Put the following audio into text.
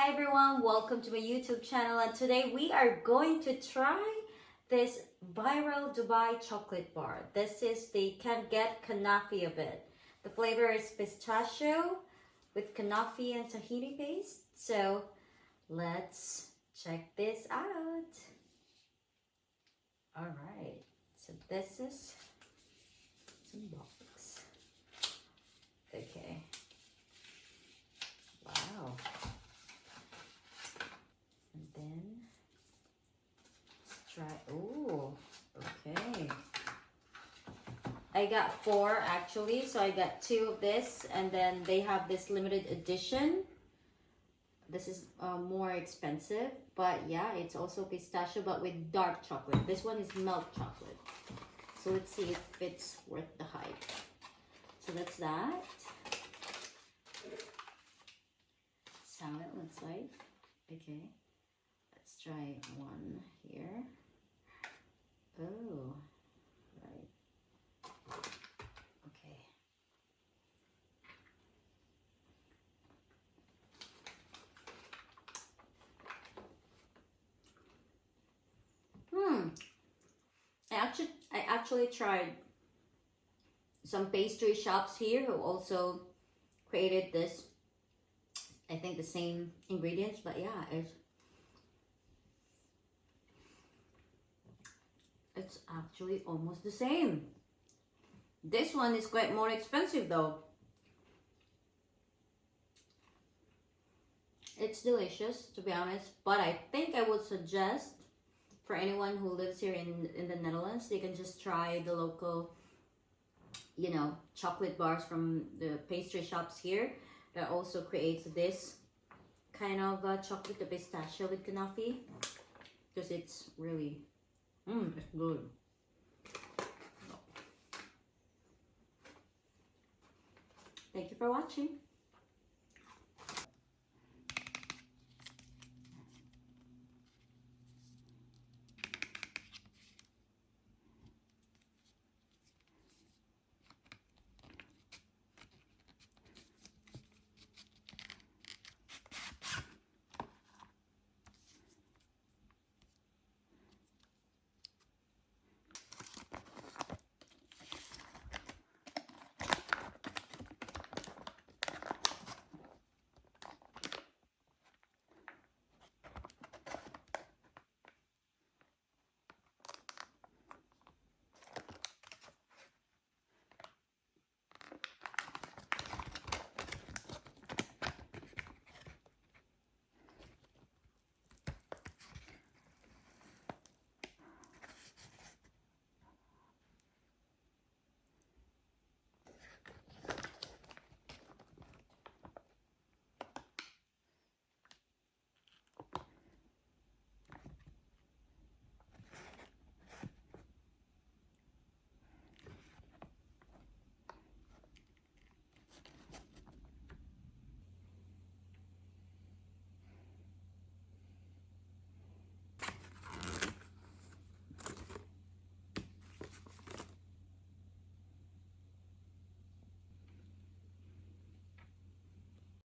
Hi everyone, welcome to my YouTube channel, and today we are going to try this viral Dubai chocolate bar. This is the Can't Get Kanafi of it. The flavor is pistachio with kanafi and tahini paste. So let's check this out. Alright, so this is some box. Okay. Wow. And then let's try. Oh, okay. I got 4 actually, so I got 2 of this, and then they have this limited edition. This is more expensive, but yeah, it's also pistachio but with dark chocolate. This one is milk chocolate. So let's see if it's worth the hype. So that's that. That's how it looks like. Okay. Let's try one here. Oh, right. Okay. I actually tried some pastry shops here who also created this. I think the same ingredients, but yeah, it's actually almost the same. This one is quite more expensive though. It's delicious, to be honest, but I think I would suggest for anyone who lives here in the Netherlands, they can just try the local, you know, chocolate bars from the pastry shops here that also creates this kind of chocolate, the pistachio with kanafi, because it's really, it's good. Thank you for watching.